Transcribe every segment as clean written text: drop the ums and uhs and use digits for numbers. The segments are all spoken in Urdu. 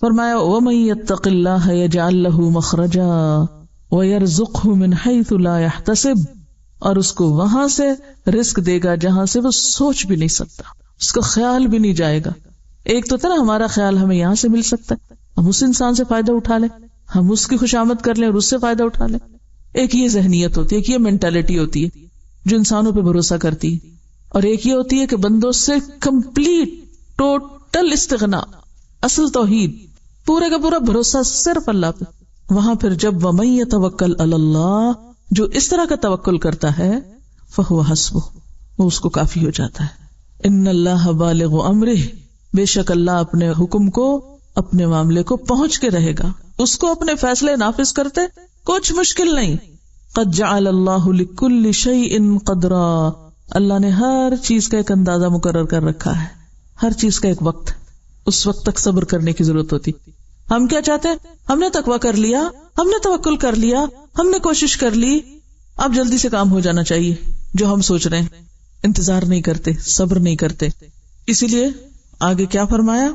فرمایا وَمَن يَتَّقِ اللَّهَ يَجْعَل لَّهُ مَخْرَجًا وَيَرْزُقْهُ مِنْ حَيْثُ لَا يَحْتَسِبُ، اور اس کو وہاں سے رزق دے گا جہاں سے وہ سوچ بھی نہیں سکتا، اس کا خیال بھی نہیں جائے گا۔ ایک تو تھا نا ہمارا خیال ہمیں یہاں سے مل سکتا ہے، ہم اس انسان سے فائدہ اٹھا لیں، ہم اس کی خوشامد کر لیں اور اس سے فائدہ اٹھا لیں۔ ایک یہ ذہنیت ہوتی ہے، ایک یہ مینٹالٹی ہوتی ہے جو انسانوں پہ بھروسہ کرتی ہے، اور ایک یہ ہوتی ہے کہ بندوں سے کمپلیٹ ٹوٹل استغنا، اصل توحید، پورے کا پورا بھروسہ صرف اللہ پہ۔ وہاں پھر جب وَمَن يَتَوَکَّلْ عَلَى اللَّهِ، جو اس طرح کا توکل کرتا ہے فَهُوَ حَسْبُهُ، وہ اس کو کافی ہو جاتا ہے۔ ان اللہ بالغ امرہ، بے شک اللہ اپنے حکم کو، اپنے معاملے کو پہنچ کے رہے گا، اس کو اپنے فیصلے نافذ کرتے کچھ مشکل نہیں۔ قد جعل اللہ لکل شیء قدرا، اللہ نے ہر چیز کا ایک اندازہ مقرر کر رکھا ہے، ہر چیز کا ایک وقت، اس وقت تک صبر کرنے کی ضرورت ہوتی۔ ہم کیا چاہتے ہیں؟ ہم نے تقویٰ کر لیا، ہم نے توکل کر لیا، ہم نے کوشش کر لی، اب جلدی سے کام ہو جانا چاہیے جو ہم سوچ رہے ہیں، انتظار نہیں کرتے، صبر نہیں کرتے۔ اسی لیے آگے کیا فرمایا؟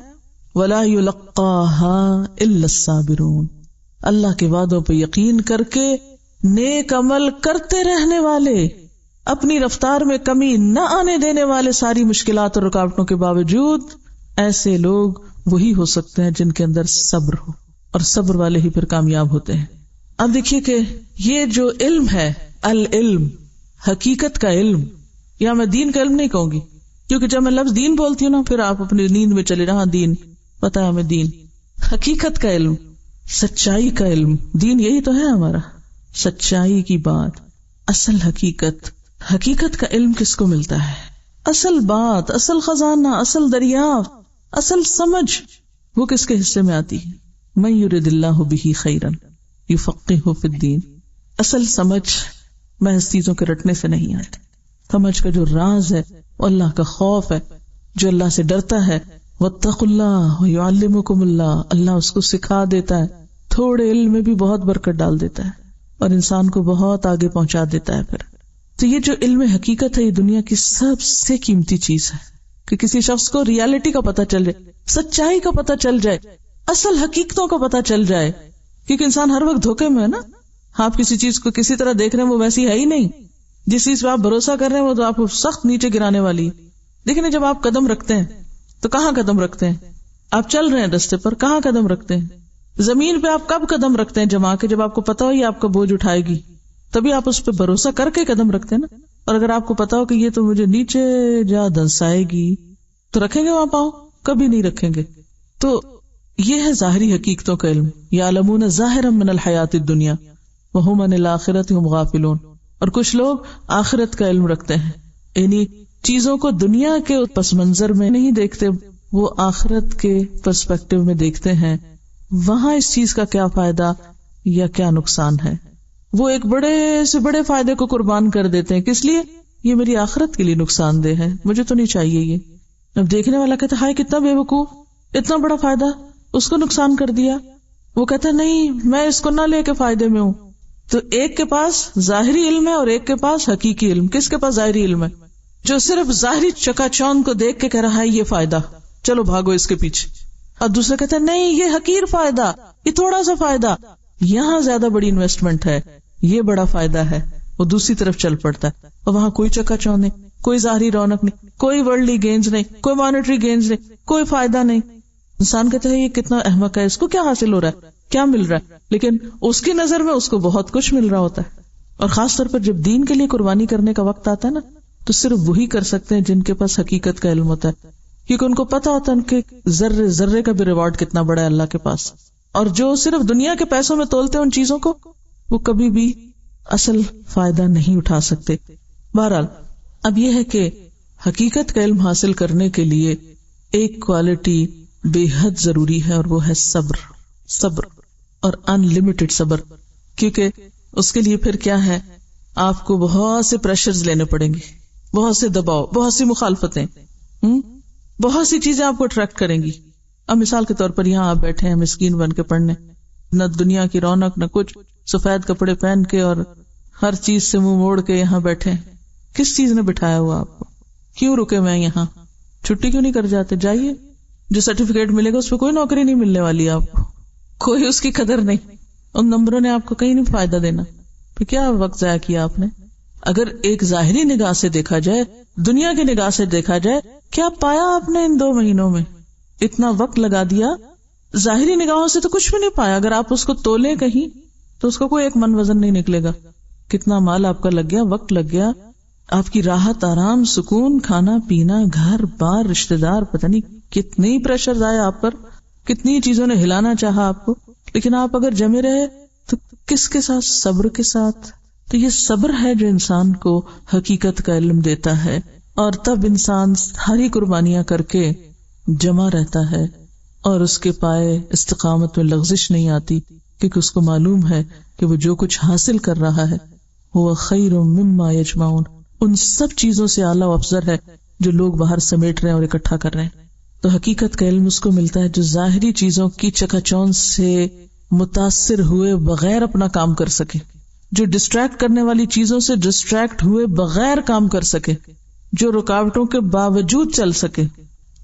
وَلَا يُلَقَّاهَا إِلَّا الصَّابِرُونَ، اللہ کے وعدوں پہ یقین کر کے نیک عمل کرتے رہنے والے، اپنی رفتار میں کمی نہ آنے دینے والے، ساری مشکلات اور رکاوٹوں کے باوجود، ایسے لوگ وہی ہو سکتے ہیں جن کے اندر صبر ہو، اور صبر والے ہی پھر کامیاب ہوتے ہیں۔ اب دیکھیے کہ یہ جو علم ہے، العلم، حقیقت کا علم، یا میں دین کا علم نہیں کہوں گی، کیونکہ جب میں لفظ دین بولتی ہوں نا پھر آپ اپنی نیند میں چلے رہا دین، پتہ ہے ہمیں دین، حقیقت کا علم، سچائی کا علم، دین یہی تو ہے ہمارا، سچائی کی بات، اصل حقیقت۔ حقیقت کا علم کس کو ملتا ہے؟ اصل بات، اصل خزانہ، اصل دریافت، اصل سمجھ وہ کس کے حصے میں آتی ہے؟ من یرد اللہ بہ خیرا یفقہہ فی الدین۔ اصل سمجھ محض چیزوں کے رٹنے سے نہیں آتی، سمجھ کا جو راز ہے وہ اللہ کا خوف ہے، جو اللہ سے ڈرتا ہے۔ واتقوا اللہ ویعلمکم اللہ، اللہ اس کو سکھا دیتا ہے، تھوڑے علم میں بھی بہت برکت ڈال دیتا ہے اور انسان کو بہت آگے پہنچا دیتا ہے۔ پھر تو یہ جو علم حقیقت ہے یہ دنیا کی سب سے قیمتی چیز ہے، کہ کسی شخص کو ریالٹی کا پتہ چل جائے، سچائی کا پتہ چل جائے، اصل حقیقتوں کا پتہ چل جائے، کیونکہ انسان ہر وقت دھوکے میں ہے نا، آپ کسی چیز کو کسی طرح دیکھ رہے ہیں وہ ویسی ہے ہی نہیں، جس چیز پہ آپ بھروسہ کر رہے ہیں وہ تو آپ کو سخت نیچے گرانے والی ہے۔ لیکن جب آپ قدم رکھتے ہیں تو کہاں قدم رکھتے ہیں؟ آپ چل رہے ہیں رستے پر، کہاں قدم رکھتے ہیں؟ زمین پہ آپ کب قدم رکھتے ہیں جما کے؟ جب آپ کو پتا ہو یہ آپ کا بوجھ اٹھائے گی، تبھی آپ اس پہ بھروسہ کر کے قدم رکھتے ہیں نا۔ اور اگر آپ کو پتا ہو کہ یہ تو مجھے نیچے جا دھنسائے گی تو رکھیں گے وہاں پاؤں؟ کبھی نہیں رکھیں گے۔ تو یہ ہے ظاہری حقیقتوں کا علم، یعلمون ظاہرا من الحیات الدنیا وہم عن الآخرۃ ہم غافلون۔ اور کچھ لوگ آخرت کا علم رکھتے ہیں، یعنی چیزوں کو دنیا کے پس منظر میں نہیں دیکھتے، وہ آخرت کے پرسپیکٹو میں دیکھتے ہیں، وہاں اس چیز کا کیا فائدہ یا کیا نقصان ہے۔ وہ ایک بڑے سے بڑے فائدے کو قربان کر دیتے ہیں، کس لیے؟ یہ میری آخرت کے لیے نقصان دہ ہے، مجھے تو نہیں چاہیے یہ۔ اب دیکھنے والا کہتا ہے ہائے کتنا بے وقوف، اتنا بڑا فائدہ اس کو نقصان کر دیا۔ وہ کہتا ہے نہیں میں اس کو نہ لے کے فائدے میں ہوں۔ تو ایک کے پاس ظاہری علم ہے اور ایک کے پاس حقیقی علم۔ کس کے پاس ظاہری علم ہے؟ جو صرف ظاہری چکا چوند کو دیکھ کے کہہ رہا ہے یہ فائدہ، چلو بھاگو اس کے پیچھے، اور دوسرا کہتا ہے نہیں یہ حقیر فائدہ، یہ تھوڑا سا فائدہ، یہاں زیادہ بڑی انویسٹمنٹ ہے، یہ بڑا فائدہ ہے، وہ دوسری طرف چل پڑتا ہے، اور وہاں کوئی چکا چوند نہیں، کوئی ظاہری رونق نہیں، کوئی ورلڈلی گینز نہیں، کوئی مانیٹری گینز نہیں، کوئی فائدہ نہیں۔ انسان کہتا ہے یہ کتنا احمق ہے، اس کو کیا حاصل ہو رہا ہے، کیا مل رہا ہے، لیکن اس کی نظر میں اس کو بہت کچھ مل رہا ہوتا ہے۔ اور خاص طور پر جب دین کے لیے قربانی کرنے کا وقت آتا ہے نا، تو صرف وہی کر سکتے ہیں جن کے پاس حقیقت کا علم ہوتا ہے، کیونکہ ان کو پتا ہوتا ہے ان کے ذرے ذرے کا بھی ریوارڈ کتنا بڑا ہے اللہ کے پاس۔ اور جو صرف دنیا کے پیسوں میں تولتے ہیں ان چیزوں کو، وہ کبھی بھی اصل فائدہ نہیں اٹھا سکتے۔ بہرحال اب یہ ہے کہ حقیقت کا علم حاصل کرنے کے لیے ایک کوالٹی بے حد ضروری ہے، اور وہ ہے صبر، صبر اور ان لمیٹڈ صبر، کیونکہ اس کے لیے پھر کیا ہے، آپ کو بہت سے پریشرز لینے پڑیں گے، بہت سے دباؤ، بہت سی مخالفتیں، بہت سی چیزیں آپ کو اٹریکٹ کریں گی۔ اب مثال کے طور پر یہاں آپ بیٹھے ہیں مسکین بن کے پڑھنے، نہ دنیا کی رونق نہ کچھ، سفید کپڑے پہن کے اور ہر چیز سے منہ موڑ کے یہاں بیٹھے ہیں۔ کس چیز نے بٹھایا ہوا آپ کو؟ کیوں رکے میں یہاں؟ چھٹی کیوں نہیں کر جاتے؟ جائیے، جو سرٹیفکیٹ ملے گا اس پہ کوئی نوکری نہیں ملنے والی آپ کو، کوئی اس کی قدر نہیں، ان نمبروں نے آپ کو کہیں نہیں فائدہ دینا، پھر کیا وقت ضائع کیا آپ نے؟ اگر ایک ظاہری نگاہ سے دیکھا جائے، دنیا کی نگاہ سے دیکھا جائے، کیا پایا آپ نے ان 2 مہینوں میں؟ اتنا وقت لگا دیا، ظاہری نگاہوں سے تو کچھ بھی نہیں پایا. اگر آپ اس کو تولیں کہیں تو اس کا کوئی ایک من وزن نہیں نکلے گا. کتنا مال آپ کا لگ گیا، وقت لگ گیا، آپ کی راحت، آرام، سکون، کھانا پینا، گھر بار، رشتے دار، پتہ نہیں کتنی پریشر آئے آپ پر، کتنی چیزوں نے ہلانا چاہا آپ کو، لیکن آپ اگر جمے رہے تو کس کے ساتھ؟ صبر کے ساتھ. تو یہ صبر ہے جو انسان کو حقیقت کا علم دیتا ہے، اور تب انسان ساری قربانیاں کر کے جمع رہتا ہے اور اس کے پائے استقامت میں لغزش نہیں آتی، کیونکہ اس کو معلوم ہے کہ وہ جو کچھ حاصل کر رہا ہے وہ خیر مما یجمعون، ان سب چیزوں سے اعلیٰ و افضل ہے جو لوگ باہر سمیٹ رہے ہیں اور اکٹھا کر رہے ہیں. تو حقیقت کا علم اس کو ملتا ہے جو ظاہری چیزوں کی چکا چوند سے متاثر ہوئے بغیر اپنا کام کر سکے، جو ڈسٹریکٹ کرنے والی چیزوں سے ڈسٹریکٹ ہوئے بغیر کام کر سکے، جو رکاوٹوں کے باوجود چل سکے،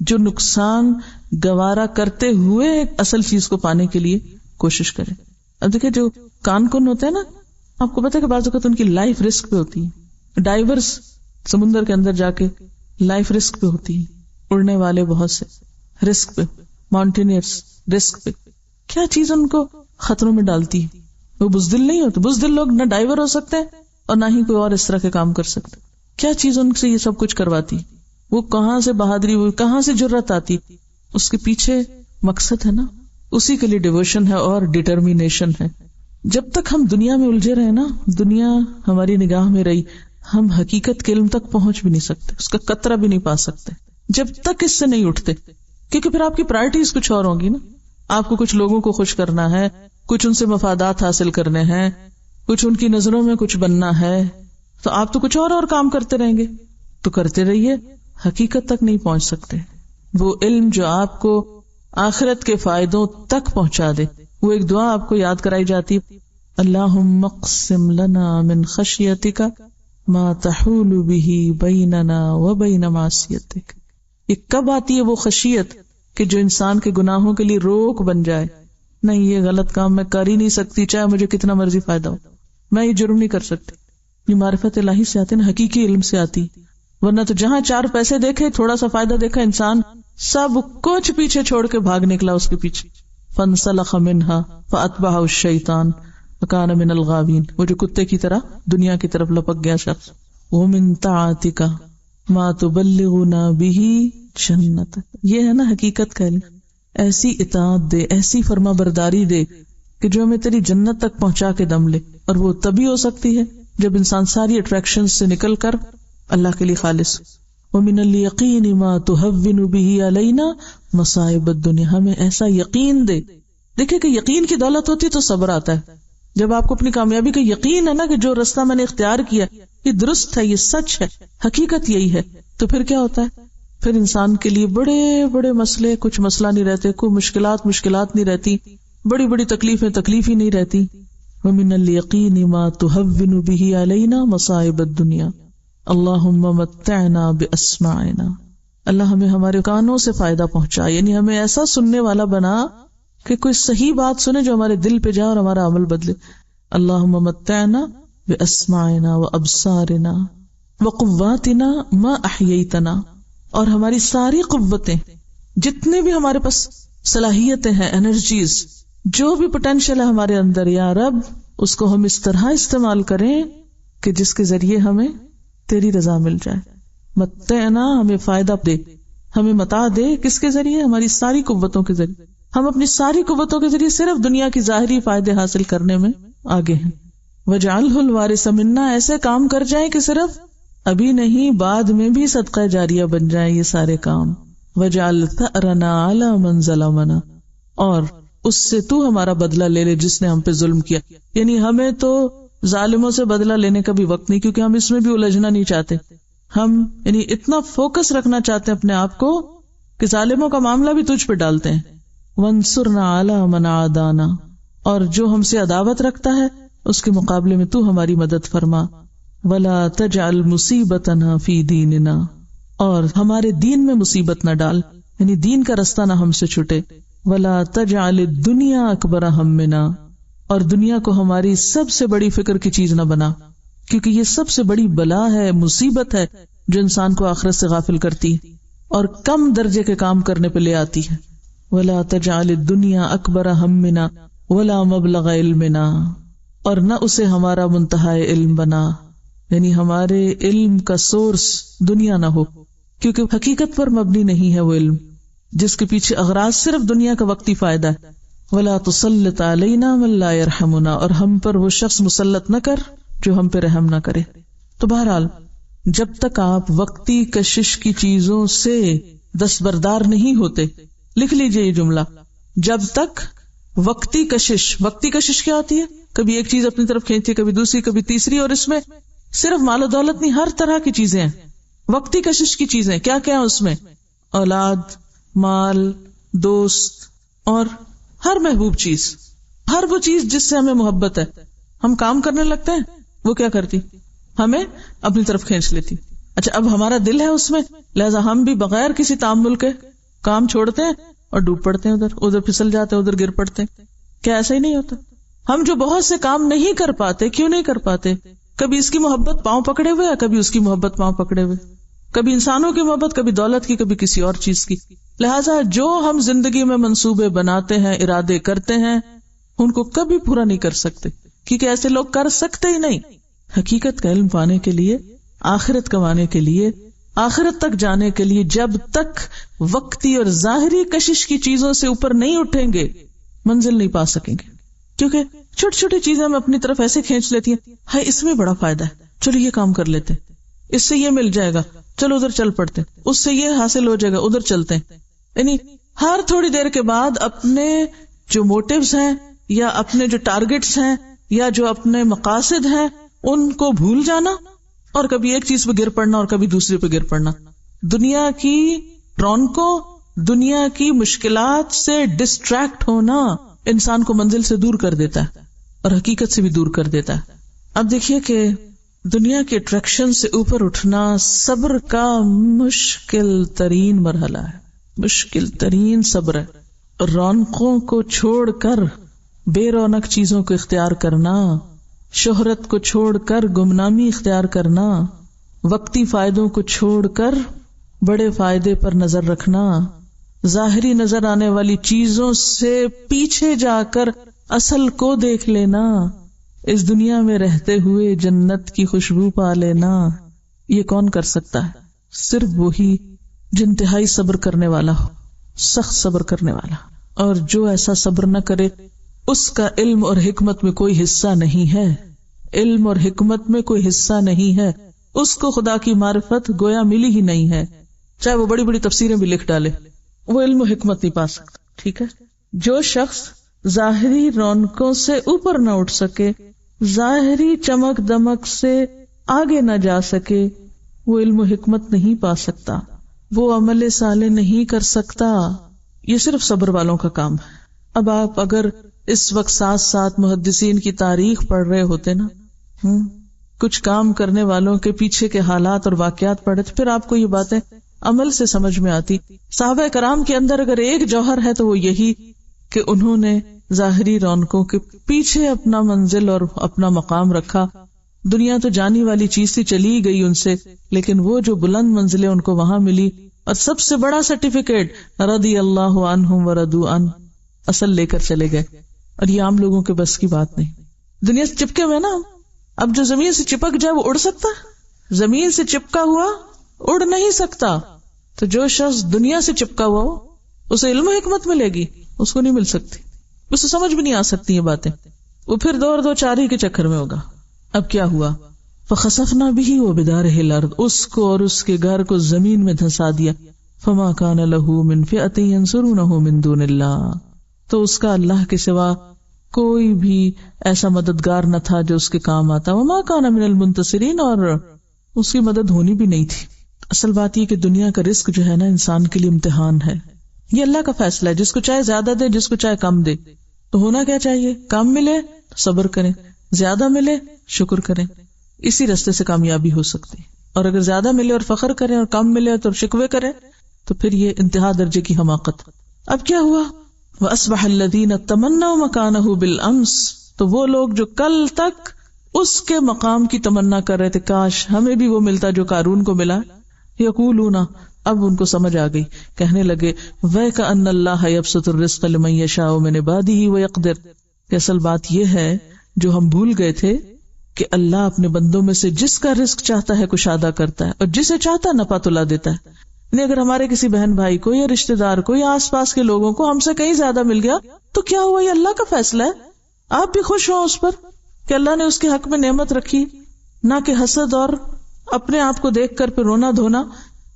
جو نقصان گوارا کرتے ہوئے اصل چیز کو پانے کے لیے کوشش کرے. اب دیکھیں جو کان کن ہوتے ہیں نا، آپ کو پتا ہے کہ بعض اوقات ان کی لائف رسک پہ ہوتی ہے. ڈائیورس سمندر کے اندر جا کے لائف رسک پہ ہوتی ہے، اڑنے والے بہت سے رسک پہ، ماؤنٹینئرس رسک پہ. کیا چیز ان کو خطروں میں ڈالتی ہے؟ وہ بزدل نہیں ہوتے. بزدل لوگ نہ ڈائیور ہو سکتے اور نہ ہی کوئی اور اس طرح کے کام کر سکتے. کیا چیز ان سے یہ سب کچھ کرواتی؟ وہ کہاں سے بہادری ہوئی، کہاں سے جرأت آتی؟ اس کے پیچھے مقصد ہے نا، اسی کے لیے ڈیووشن ہے اور ڈٹرمینیشن ہے. جب تک ہم دنیا میں الجھے رہے نا، دنیا ہماری نگاہ میں رہی، ہم حقیقت کے علم تک پہنچ بھی نہیں سکتے، اس کا قطرہ بھی نہیں پا سکتے جب تک اس سے نہیں اٹھتے. کیونکہ پھر آپ کی پرائرٹیز کچھ اور ہوں گی نا. آپ کو کچھ لوگوں کو خوش کرنا ہے، کچھ ان سے مفادات حاصل کرنے ہیں، کچھ ان کی نظروں میں کچھ بننا ہے، تو آپ تو کچھ اور کام کرتے رہیں گے. تو کرتے رہیے، حقیقت تک نہیں پہنچ سکتے. وہ علم جو آپ کو آخرت کے فائدوں تک پہنچا دے. وہ ایک دعا آپ کو یاد کرائی جاتی، اللہم اقسم لنا من خشیتک ما تحول به بیننا وبین معصیتک. یہ کب آتی ہے وہ خشیت کہ جو انسان کے گناہوں کے لیے روک بن جائے؟ نہیں، یہ غلط کام میں کر ہی نہیں سکتی، چاہے مجھے کتنا مرضی فائدہ ہو، میں یہ جرم نہیں کر سکتی. یہ معرفت الہی سے آتی نا، حقیقی علم سے آتی. ورنہ تو جہاں 4 پیسے دیکھے، تھوڑا سا فائدہ دیکھا، انسان سب کچھ پیچھے چھوڑ کے بھاگ نکلا اس کے پیچھے. فانسلخ منہا فاتبعہ الشیطان فکان من الغاوین. وہ جو کتے کی طرح دنیا کی طرف لپک گیا شخص. ومن طاعتک ما تبلغنا بہ جنتک. یہ ہے نا حقیقت کا علم. ایسی اطاعت دے، ایسی فرما برداری دے کہ جو ہمیں تیری جنت تک پہنچا کے دم لے. اور وہ تبھی ہو سکتی ہے جب انسان ساری اٹریکشن سے نکل کر اللہ کے لیے خالص. ومن الیقین ما تہون بہ علینا مصائب الدنیا. ہمیں ایسا یقین دے. دیکھیں کہ یقین کی دولت ہوتی تو صبر آتا ہے. جب آپ کو اپنی کامیابی کا یقین ہے نا کہ جو راستہ میں نے اختیار کیا یہ درست ہے، یہ سچ ہے، حقیقت یہی ہے، تو پھر کیا ہوتا ہے؟ پھر انسان کے لیے بڑے بڑے مسئلے کچھ مسئلہ نہیں رہتے، کوئی مشکلات نہیں رہتی، بڑی بڑی تکلیفیں تکلیف ہی نہیں رہتی. ومن الیقین ما تہون بہ علینا مصائب الدنیا اللہم متعنا باسماعنا. اللہ ہمیں ہمارے کانوں سے فائدہ پہنچا، یعنی ہمیں ایسا سننے والا بنا کہ کوئی صحیح بات سنے جو ہمارے دل پہ جائے اور ہمارا عمل بدلے. اللہم متعنا باسماعنا وابصارنا وقواتنا ما احییتنا. اور ہماری ساری قوتیں، جتنے بھی ہمارے پاس صلاحیتیں ہیں، انرجیز، جو بھی پوٹینشیل ہے ہمارے اندر، یا رب اس کو ہم اس طرح استعمال کریں کہ جس کے ذریعے ہمیں تیری رضا مل جائے. متعنا، ہمیں فائدہ دے، ہمیں متاع دے. کس کے ذریعے؟ ہماری ساری قوتوں کے ذریعے. ہم اپنی ساری قوتوں کے ذریعے صرف دنیا کی ظاہری فائدے حاصل کرنے میں آگے ہیں. وَجَعَلْهُ الْوَارِثَ مِنَّا. ایسے کام کر جائیں کہ صرف ابھی نہیں، بعد میں بھی صدقہ جاریہ بن جائیں یہ سارے کام. وَجَعَلْ ثَأْرَنَا عَلَى مَنْ ظَلَمَنَا. اور اس سے تو ہمارا بدلہ لے لے جس نے ہم پہ ظلم کیا. یعنی ہمیں تو ظالموں سے بدلہ لینے کا بھی وقت نہیں، کیونکہ ہم اس میں بھی الجھنا نہیں چاہتے. ہم یعنی اتنا فوکس رکھنا چاہتے ہیں اپنے آپ کو کہ ظالموں کا معاملہ بھی تجھ پہ ڈالتے ہیں. وَانصُرْنَا عَلَى مَنْ عَادَانَا. اور جو ہم سے عداوت رکھتا ہے اس کے مقابلے میں تو ہماری مدد فرما. وَلَا تَجْعَلْ مُصِيبَتَنَا فِي دِينِنَا. اور ہمارے دین میں مصیبت نہ ڈال. یعنی دین کا رستہ نہ ہم سے چھوٹے. وَلَا تَجْعَلِ الدُّنْيَا أَكْبَرَ هَمِّنَا، اور دنیا کو ہماری سب سے بڑی فکر کی چیز نہ بنا، کیونکہ یہ سب سے بڑی بلا ہے، مصیبت ہے جو انسان کو آخرت سے غافل کرتی ہے اور کم درجے کے کام کرنے پہ لے آتی ہے. وَلَا تَجْعَلِ الدُّنْيَا أَكْبَرَ هَمِّنَا وَلَا مَبْلَغَ عِلْمِنَا، اور نہ اسے ہمارا منتہا علم بنا، یعنی ہمارے علم کا سورس دنیا نہ ہو، کیونکہ حقیقت پر مبنی نہیں ہے وہ علم جس کے پیچھے اغراض صرف دنیا کا وقتی فائدہ ہے. وَلَا تُسَلِّطْ عَلَيْنَا مَن لَا يَرْحَمُنَا، اور ہم پر وہ شخص مسلط نہ کر جو ہم پہ رحم نہ کرے. تو بہرحال جب تک آپ وقتی کشش کی چیزوں سے دستبردار نہیں ہوتے، لکھ لیجئے یہ جملہ، جب تک وقتی کشش کیا ہوتی ہے؟ کبھی ایک چیز اپنی طرف کھینچتی، کبھی دوسری، کبھی تیسری، اور اس میں صرف مال و دولت نہیں، ہر طرح کی چیزیں ہیں. وقتی کشش کی چیزیں کیا کیا ہیں اس میں؟ اولاد، مال، دوست، اور ہر محبوب چیز، ہر وہ چیز جس سے ہمیں محبت ہے. ہم کام کرنے لگتے ہیں، وہ کیا کرتی؟ ہمیں اپنی طرف کھینچ لیتی. اچھا، اب ہمارا دل ہے اس میں، لہذا ہم بھی بغیر کسی تعامل کے کام چھوڑتے ہیں اور ڈوب پڑتے ہیں، ادھر پھسل جاتے ہیں، ادھر گر پڑتے ہیں. کیا ایسا ہی نہیں ہوتا؟ ہم جو بہت سے کام نہیں کر پاتے، کیوں نہیں کر پاتے؟ کبھی اس کی محبت پاؤں پکڑے ہوئے، کبھی اس کی محبت پاؤں پکڑے ہوئے، کبھی انسانوں کی محبت، کبھی دولت کی، کبھی کسی اور چیز کی. لہٰذا جو ہم زندگی میں منصوبے بناتے ہیں، ارادے کرتے ہیں، ان کو کبھی پورا نہیں کر سکتے، کیونکہ ایسے لوگ کر سکتے ہی نہیں. حقیقت کا علم پانے کے لیے، آخرت کمانے کے لیے، آخرت تک جانے کے لیے جب تک وقتی اور ظاہری کشش کی چیزوں سے اوپر نہیں اٹھیں گے، منزل نہیں پا سکیں گے. کیونکہ چھوٹی چھوٹی چیزیں ہم اپنی طرف ایسے کھینچ لیتی ہیں، ہاں اس میں بڑا فائدہ ہے، چلو یہ کام کر لیتے، اس سے یہ مل جائے گا، چلو ادھر چل پڑتے، اس سے یہ حاصل ہو جائے گا، ادھر چلتے ہیں. یعنی ہر تھوڑی دیر کے بعد اپنے جو موٹیوز ہیں یا اپنے جو ٹارگٹس ہیں یا جو اپنے مقاصد ہیں ان کو بھول جانا، اور کبھی ایک چیز پہ گر پڑنا اور کبھی دوسرے پہ گر پڑنا. دنیا کی رونقوں، دنیا کی مشکلات سے ڈسٹریکٹ ہونا انسان کو منزل سے دور کر دیتا ہے اور حقیقت سے بھی دور کر دیتا ہے. اب دیکھیے کہ دنیا کے اٹریکشن سے اوپر اٹھنا صبر کا مشکل ترین مرحلہ ہے، مشکل ترین صبر ہے. رونقوں کو چھوڑ کر بے رونق چیزوں کو اختیار کرنا، شہرت کو چھوڑ کر گمنامی اختیار کرنا، وقتی فائدوں کو چھوڑ کر بڑے فائدے پر نظر رکھنا، ظاہری نظر آنے والی چیزوں سے پیچھے جا کر اصل کو دیکھ لینا، اس دنیا میں رہتے ہوئے جنت کی خوشبو پا لینا، یہ کون کر سکتا ہے؟ صرف وہی جو انتہائی صبر کرنے والا ہو، سخت صبر کرنے والا. اور جو ایسا صبر نہ کرے اس کا علم اور حکمت میں کوئی حصہ نہیں ہے، علم اور حکمت میں کوئی حصہ نہیں ہے، اس کو خدا کی معرفت گویا ملی ہی نہیں ہے، چاہے وہ بڑی بڑی تفسیریں بھی لکھ ڈالے، وہ علم و حکمت نہیں پا سکتا. ٹھیک ہے، جو شخص ظاہری رونقوں سے اوپر نہ اٹھ سکے، ظاہری چمک دمک سے آگے نہ جا سکے، وہ علم و حکمت نہیں پا سکتا، وہ عمل صالح نہیں کر سکتا. یہ صرف صبر والوں کا کام ہے. اب آپ اگر اس وقت ساتھ ساتھ محدثین کی تاریخ پڑھ رہے ہوتے نا، کچھ کام کرنے والوں کے پیچھے کے حالات اور واقعات پڑھے، تو پھر آپ کو یہ باتیں عمل سے سمجھ میں آتی. صحابہ کرام کے اندر اگر ایک جوہر ہے تو وہ یہی کہ انہوں نے ظاہری رونقوں کے پیچھے اپنا منزل اور اپنا مقام رکھا. دنیا تو جانی والی چیز تھی، چلی گئی ان سے، لیکن وہ جو بلند منزلیں ان کو وہاں ملی، اور سب سے بڑا سرٹیفکیٹ رضی اللہ عنہم ورضوا عنہ، اصل لے کر چلے گئے. اور یہ عام لوگوں کے بس کی بات نہیں. دنیا سے چپکے ہوئے نا، اب جو زمین سے چپک جائے وہ اڑ سکتا ہے؟ زمین سے چپکا ہوا اڑ نہیں سکتا. تو جو شخص دنیا سے چپکا ہوا ہو اسے علم و حکمت ملے گی، اس کو نہیں مل سکتی، اسے سمجھ بھی نہیں آ سکتی یہ باتیں، وہ پھر دو چار ہی کے چکر میں ہوگا. اب کیا ہوا؟ فخسفنا به وبداره الارض، اس کو اور اس کے گھر کو زمین میں دھسا دیا. فما كان له من فئة ينصرونه من دون الله، تو اس کا اللہ کے سوا کوئی بھی ایسا مددگار نہ تھا جو اس کے کام آتا. وما كان من المنتصرین، اور اس کی مدد ہونی بھی نہیں تھی. اصل بات یہ کہ دنیا کا رزق جو ہے نا انسان کے لیے امتحان ہے. یہ اللہ کا فیصلہ ہے، جس کو چاہے زیادہ دے، جس کو چاہے کم دے. تو ہونا کیا چاہیے؟ کم ملے تو صبر کریں، زیادہ ملے شکر کریں، اسی راستے سے کامیابی ہو سکتی. اور اگر زیادہ ملے اور فخر کریں اور کم ملے تو شکوے کریں تو پھر یہ انتہا درجے کی حماقت. اب کیا ہوا؟ وَأَصْبَحَ الَّذِينَ تَمَنَّوْا مَكَانَهُ بِالْأَمْسِ، تو وہ لوگ جو کل تک اس کے مقام کی تمنا کر رہے تھے کاش ہمیں بھی وہ ملتا جو قارون کو ملا. یقولون، اب ان کو سمجھ آ گئی، کہنے لگے وَيْكَأَنَّ اللَّهَ يَبْسُطُ الرِّزْقَ لِمَن يَشَاءُ مِنْ عِبَادِهِ وَيَقْدِرُ، کہ اصل بات یہ ہے جو ہم بھول گئے تھے کہ اللہ اپنے بندوں میں سے جس کا رزق چاہتا ہے کشادہ کرتا ہے اور جسے چاہتا ہے نپا تلا دیتا ہے. یعنی اگر ہمارے کسی بہن بھائی کو یا رشتے دار کو یا آس پاس کے لوگوں کو ہم سے کہیں زیادہ مل گیا تو کیا ہوا، یہ اللہ کا فیصلہ ہے. آپ بھی خوش ہوں اس پر کہ اللہ نے اس کے حق میں نعمت رکھی، نہ کہ حسد اور اپنے آپ کو دیکھ کر پھر رونا دھونا.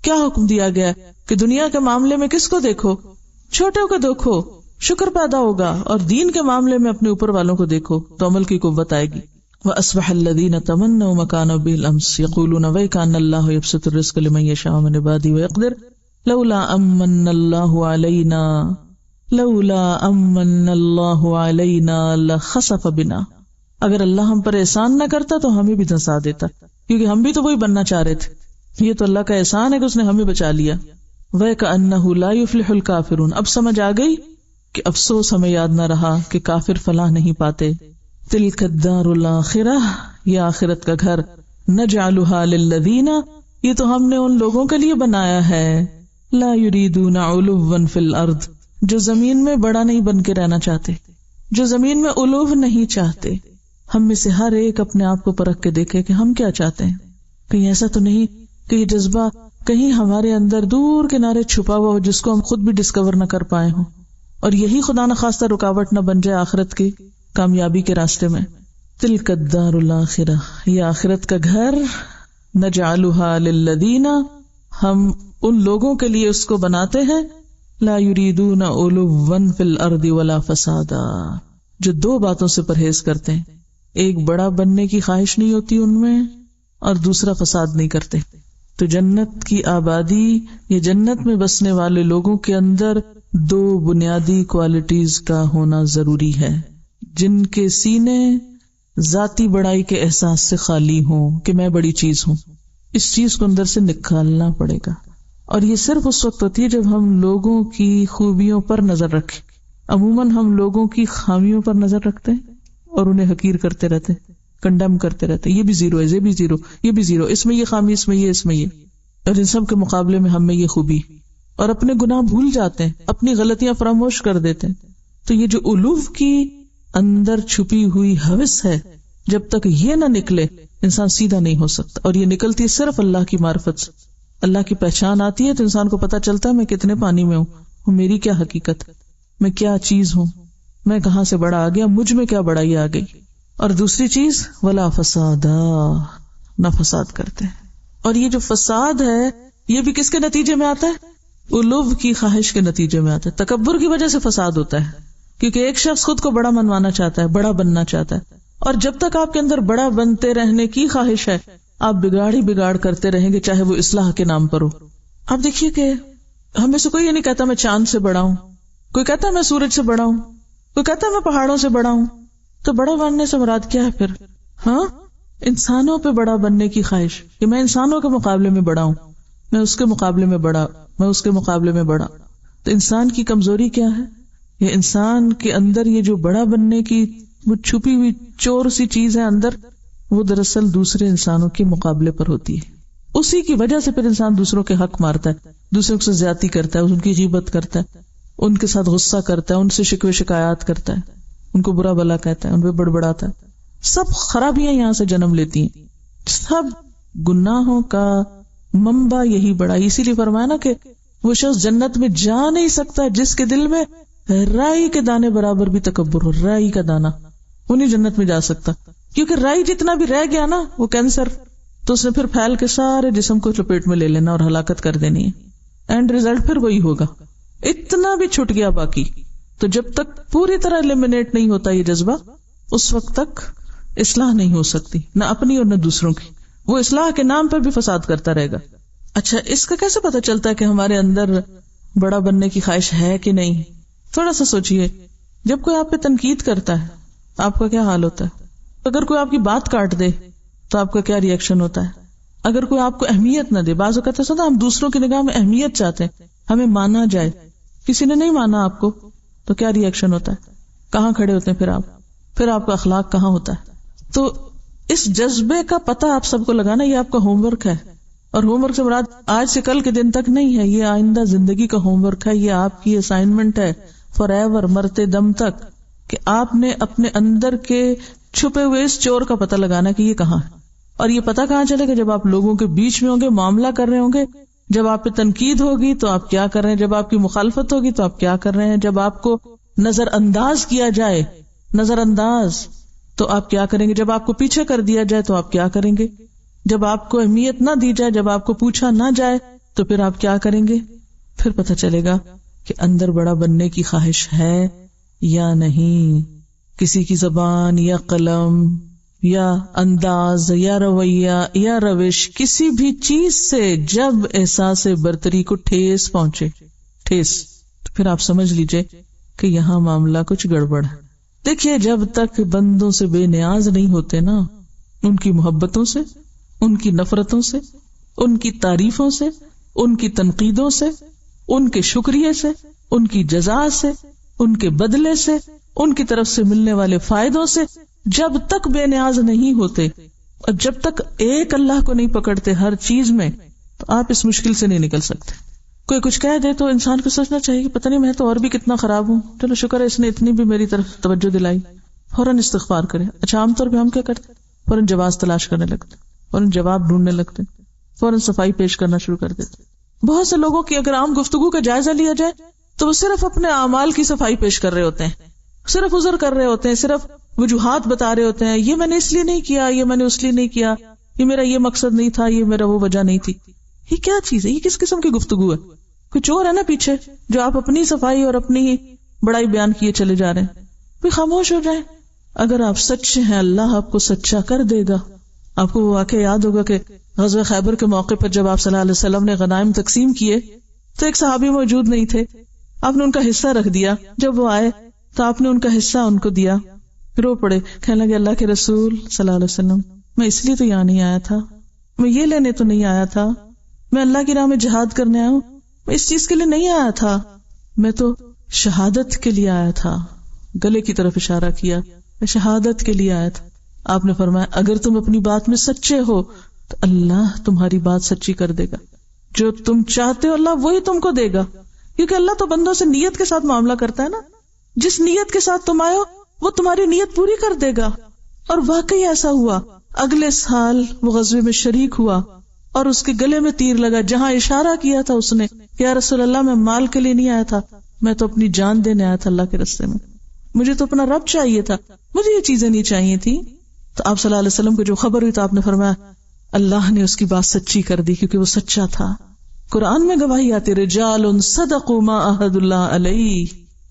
کیا حکم دیا گیا ہے کہ دنیا کے معاملے میں کس کو دیکھو؟ چھوٹوں کو دیکھو، شکر پیدا ہوگا، اور دین کے معاملے میں اپنے اوپر والوں کو دیکھو تو عمل کی قوت آئے گی. وَأَصْبَحَ الَّذِينَ تَمَنَّوْا مَكَانَهُ بِالْأَمْسِ يَقُولُونَ وَيْكَأَنَّ اللَّهَ يَبْسُطُ الرِّزْقَ لِمَن يَشَاءُ مِنْ عِبَادِهِ وَيَقْدِرُ لَوْلَا أَمَّنَّ اللَّهُ عَلَيْنَا لَخَسَفَ بِنَا، اگر اللہ ہم پر احسان نہ کرتا تو ہمیں بھی دھنسا دیتا، کیونکہ ہم بھی تو وہی بننا چاہ رہے تھے. یہ تو اللہ کا احسان ہے کہ اس نے ہمیں بچا لیا. وَيْكَأَنَّهُ لَا يُفْلِحُ الْكَافِرُونَ، اب سمجھ آ گئی کہ افسوس ہمیں یاد نہ رہا کہ کافر فلاح نہیں پاتے. تِلْكَ الدَّارُ الْآخِرَةُ، یہ آخرت کا گھر، نَجْعَلُهَا لِلَّذِينَ، یہ تو ہم نے ان لوگوں کے لیے بنایا ہے، لَا يُرِيدُونَ عُلُوًّا فِي الْأَرْضِ، جو زمین میں بڑا نہیں بن کے رہنا چاہتے، جو زمین میں علو نہیں چاہتے. ہم میں سے ہر ایک اپنے آپ کو پرکھ کے دیکھے کہ ہم کیا چاہتے ہیں. کہیں ایسا تو نہیں کہ یہ جذبہ کہیں ہمارے اندر دور کنارے چھپا ہوا ہو جس کو ہم خود بھی ڈسکور نہ کر پائے ہوں، اور یہی خدا نہ خواستہ رکاوٹ نہ بن جائے آخرت کی کامیابی کے راستے میں. تلک الدار الآخرہ، یہ آخرت کا گھر، نجعلها للذین، ہم ان لوگوں کے لیے اس کو بناتے ہیں، لا یریدون علوا فی الارض ولا فسادا، جو دو باتوں سے پرہیز کرتے ہیں، ایک بڑا بننے کی خواہش نہیں ہوتی ان میں، اور دوسرا فساد نہیں کرتے. تو جنت کی آبادی یا جنت میں بسنے والے لوگوں کے اندر دو بنیادی کوالٹیز کا ہونا ضروری ہے، جن کے سینے ذاتی بڑائی کے احساس سے خالی ہوں کہ میں بڑی چیز ہوں. اس چیز کو اندر سے نکالنا پڑے گا، اور یہ صرف اس وقت ہوتی ہے جب ہم لوگوں کی خوبیوں پر نظر رکھیں. عموماً ہم لوگوں کی خامیوں پر نظر رکھتے ہیں اور انہیں حقیر کرتے رہتے، کنڈم کرتے رہتے، یہ بھی زیرو ہے، یہ بھی زیرو، یہ بھی زیرو، اس میں یہ خامی، اس میں یہ، اس میں یہ، اور ان سب کے مقابلے میں ہم میں یہ خوبی، اور اپنے گناہ بھول جاتے ہیں، اپنی غلطیاں فراموش کر دیتے ہیں. تو یہ جو الوف کی اندر چھپی ہوئی ہوس ہے، جب تک یہ نہ نکلے انسان سیدھا نہیں ہو سکتا، اور یہ نکلتی ہے صرف اللہ کی معرفت سے. اللہ کی پہچان آتی ہے تو انسان کو پتا چلتا ہے میں کتنے پانی میں ہوں، میری کیا حقیقت ہے، میں کیا چیز ہوں، میں کہاں سے بڑا آ گیا، مجھ میں کیا بڑائی آ گئی. اور دوسری چیز ولا فسادا، نہ فساد کرتے ہیں. اور یہ جو فساد ہے یہ بھی کس کے نتیجے میں آتا ہے؟ علو کی خواہش کے نتیجے میں آتا ہے. تکبر کی وجہ سے فساد ہوتا ہے، کیونکہ ایک شخص خود کو بڑا منوانا چاہتا ہے، بڑا بننا چاہتا ہے، اور جب تک آپ کے اندر بڑا بنتے رہنے کی خواہش ہے آپ بگاڑ ہی بگاڑ کرتے رہیں گے، چاہے وہ اصلاح کے نام پر ہو. آپ دیکھیے کہ ہمیں سے کوئی یہ نہیں کہتا میں چاند سے بڑا ہوں، کوئی کہتا ہے میں سورج سے بڑا ہوں، کوئی کہتا ہے میں پہاڑوں سے بڑا ہوں. تو بڑا بننے سے مراد کیا ہے پھر؟ ہاں، انسانوں پہ بڑا بننے کی خواہش کہ میں انسانوں کے مقابلے میں بڑا ہوں، میں اس کے مقابلے میں بڑا، میں اس کے مقابلے میں بڑا. تو انسان کی کمزوری کیا ہے؟ یہ انسان کے اندر یہ جو بڑا بننے کی وہ چھپی ہوئی چور سی چیز ہے اندر، وہ دراصل دوسرے انسانوں کے مقابلے پر ہوتی ہے. اسی کی وجہ سے پھر انسان دوسروں کے حق مارتا ہے، دوسروں سے زیادتی کرتا ہے، ان کی غیبت کرتا ہے، ان کے ساتھ غصہ کرتا ہے، ان سے شکوے شکایات کرتا ہے، ان کو برا بھلا کہتا ہے، ان پہ بڑبڑاتا ہے. سب خرابیاں یہاں سے جنم لیتی ہیں، سب گناہوں کا منبع یہی بڑائی. اسی لیے فرمایا نا کہ وہ شخص جنت میں جا نہیں سکتا جس کے دل میں رائی کے دانے برابر بھی تکبر ہو. رائی کا دانہ وہ نہیں جنت میں جا سکتا، کیونکہ رائی جتنا بھی رہ گیا نا وہ کینسر، تو اس نے پھر پھیل کے سارے جسم کو لپیٹ میں لے لینا اور ہلاکت کر دینی ہے. اینڈ ریزلٹ پھر وہی ہوگا، اتنا بھی چھٹ گیا باقی. تو جب تک پوری طرح ایلیمنیٹ نہیں ہوتا یہ جذبہ، اس وقت تک اصلاح نہیں ہو سکتی، نہ اپنی اور نہ دوسروں کی. وہ اصلاح کے نام پر بھی فساد کرتا رہے گا. اچھا، اس کا کیسے پتا چلتا ہے کہ ہمارے اندر بڑا بننے کی خواہش ہے کہ نہیں؟ تھوڑا سا سوچئے، جب کوئی آپ پہ تنقید کرتا ہے آپ کا کیا حال ہوتا ہے؟ اگر کوئی آپ کی بات کاٹ دے تو آپ کا کیا ریئیکشن ہوتا ہے؟ اگر کوئی آپ کو اہمیت نہ دے، بعض اوقات ایسا ہوتا ہے ہم دوسروں کی نگاہ میں اہمیت چاہتے ہیں، ہمیں مانا جائے. کسی نے نہیں مانا آپ کو تو کیا ری ایکشن ہوتا ہے؟ کہاں کھڑے ہوتے ہیں پھر آپ کا اخلاق کہاں ہوتا ہے؟ تو اس جذبے کا پتہ آپ سب کو لگانا یہ آپ کا ہوم ورک ہے. اور ہوم ورک سے مراد آج سے کل کے دن تک نہیں ہے، یہ آئندہ زندگی کا ہوم ورک ہے. یہ آپ کی اسائنمنٹ ہے فار ایور، مرتے دم تک، کہ آپ نے اپنے اندر کے چھپے ہوئے اس چور کا پتہ لگانا کہ یہ کہاں ہے. اور یہ پتہ کہاں چلے گا؟ جب آپ لوگوں کے بیچ میں ہوں گے، معاملہ کر رہے ہوں گے. جب آپ پہ تنقید ہوگی تو آپ کیا کر رہے ہیں، جب آپ کی مخالفت ہوگی تو آپ کیا کر رہے ہیں، جب آپ کو نظر انداز کیا جائے، نظر انداز، تو آپ کیا کریں گے، جب آپ کو پیچھے کر دیا جائے تو آپ کیا کریں گے، جب آپ کو اہمیت نہ دی جائے، جب آپ کو پوچھا نہ جائے تو پھر آپ کیا کریں گے. پھر پتہ چلے گا کہ اندر بڑا بننے کی خواہش ہے یا نہیں. کسی کی زبان یا قلم یا انداز یا رویہ یا روش، کسی بھی چیز سے جب احساس برتری کو ٹھیس پہنچے، تو پھر آپ سمجھ لیجئے کہ یہاں معاملہ کچھ گڑبڑ ہے. دیکھیے، جب تک بندوں سے بے نیاز نہیں ہوتے نا، ان کی محبتوں سے، ان کی نفرتوں سے، ان کی تعریفوں سے، ان کی تنقیدوں سے، ان کے شکریہ سے، ان کی جزا سے، ان کے بدلے سے، ان کی طرف سے ملنے والے فائدوں سے، جب تک بے نیاز نہیں ہوتے اور جب تک ایک اللہ کو نہیں پکڑتے ہر چیز میں، تو آپ اس مشکل سے نہیں نکل سکتے. کوئی کچھ کہہ دے تو انسان کو سوچنا چاہیے کہ پتہ نہیں میں تو اور بھی کتنا خراب ہوں، چلو شکر ہے اس نے اتنی بھی میری طرف توجہ دلائی، فوراً استغفار کرے. اچھا، عام طور پہ ہم کیا کرتے؟ فوراً جواز تلاش کرنے لگتے، فوراً جواب ڈھونڈنے لگتے، فوراً صفائی پیش کرنا شروع کر دیتے. بہت سے لوگوں کی اگر عام گفتگو کا جائزہ لیا جائے تو وہ صرف اپنے اعمال کی صفائی پیش کر رہے ہوتے ہیں، صرف عذر کر رہے ہوتے ہیں، صرف وجوہات بتا رہے ہوتے ہیں، یہ میں نے اس لیے نہیں کیا، یہ میں نے اس لیے نہیں کیا، یہ میرا یہ مقصد نہیں تھا، یہ میرا وہ وجہ نہیں تھی. یہ کیا چیز ہے؟ یہ کس قسم کی گفتگو ہے؟ کوئی چور ہے نا پیچھے جو آپ اپنی صفائی اور اپنی بڑائی بیان کیے چلے جا رہے ہیں. کوئی خاموش ہو جائے. اگر آپ سچے ہیں اللہ آپ کو سچا کر دے گا. آپ کو وہ واقعہ یاد ہوگا کہ غزوہ خیبر کے موقع پر جب آپ صلی اللہ علیہ وسلم نے غنائم تقسیم کیے تو ایک صحابی موجود نہیں تھے. آپ نے ان کا حصہ رکھ دیا. جب وہ آئے تو آپ نے ان کا حصہ ان کو دیا. رو پڑے، کہنے لگے اللہ کے رسول صلی اللہ علیہ وسلم، میں اس لیے تو یہاں نہیں آیا تھا، میں یہ لینے تو نہیں آیا تھا، میں اللہ کی راہ میں جہاد کرنے آیا ہوں، میں اس چیز کے لیے نہیں آیا تھا، میں تو شہادت کے لیے آیا تھا. گلے کی طرف اشارہ کیا، میں شہادت کے لیے آیا تھا. آپ نے فرمایا اگر تم اپنی بات میں سچے ہو تو اللہ تمہاری بات سچی کر دے گا. جو تم چاہتے ہو اللہ وہی تم کو دے گا، کیونکہ اللہ تو بندوں سے نیت کے ساتھ معاملہ کرتا ہے نا. جس نیت کے ساتھ تم آئے ہو وہ تمہاری نیت پوری کر دے گا. اور واقعی ایسا ہوا. اگلے سال وہ غزوے میں شریک ہوا اور اس کے گلے میں تیر لگا. جہاں اشارہ کیا تھا اس نے کہ یا رسول اللہ میں مال کے لیے نہیں آیا تھا، میں تو اپنی جان دینے آیا تھا اللہ کے راستے میں، مجھے تو اپنا رب چاہیے تھا، مجھے یہ چیزیں نہیں چاہیے تھی. تو آپ صلی اللہ علیہ وسلم کو جو خبر ہوئی تو آپ نے فرمایا اللہ نے اس کی بات سچی کر دی کیونکہ وہ سچا تھا. قرآن میں گواہی آتی رجال صدقوا ما عہد اللہ علیہ.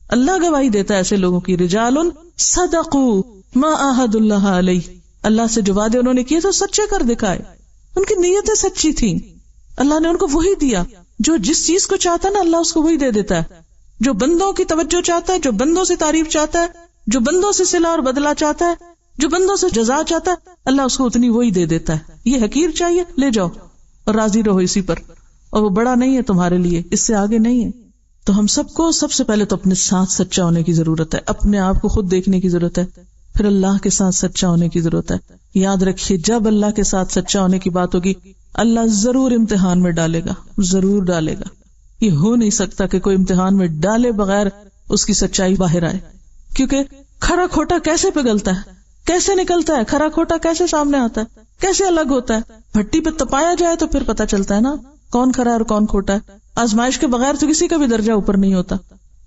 اللہ گواہی دیتا ہے ایسے لوگوں کی، رجال صدقوا ما عہد اللہ علیہ. اللہ سے جو وعدے انہوں نے کیے تو سچے کر دکھائے، ان کی نیتیں سچی تھیں. اللہ نے ان کو وہی دیا. جو جس چیز کو چاہتا ہے نا اللہ اس کو وہی دے دیتا ہے. جو بندوں کی توجہ چاہتا ہے، جو بندوں سے تعریف چاہتا ہے، جو بندوں سے صلہ اور بدلہ چاہتا ہے، جو بندوں سے جزا چاہتا ہے، اللہ اس کو اتنی وہی دے دیتا ہے. یہ حقیر چاہیے لے جاؤ اور راضی رہو اسی پر، اور وہ بڑا نہیں ہے تمہارے لیے، اس سے آگے نہیں ہے. تو ہم سب کو سب سے پہلے تو اپنے ساتھ سچا ہونے کی ضرورت ہے، اپنے آپ کو خود دیکھنے کی ضرورت ہے، پھر اللہ کے ساتھ سچا ہونے کی ضرورت ہے. یاد رکھیے جب اللہ کے ساتھ سچا ہونے کی بات ہوگی اللہ ضرور امتحان میں ڈالے گا، ضرور ڈالے گا. یہ ہو نہیں سکتا کہ کوئی امتحان میں ڈالے بغیر اس کی سچائی باہر آئے، کیونکہ کھرا کھوٹا کیسے پگھلتا ہے، کیسے نکلتا ہے، کھرا کھوٹا کیسے سامنے آتا ہے، کیسے الگ ہوتا ہے. بھٹی پہ تپایا جائے تو پھر پتہ چلتا ہے نا کون کھرا اور کون کھوٹا ہے. آزمائش کے بغیر تو کسی کا بھی درجہ اوپر نہیں ہوتا.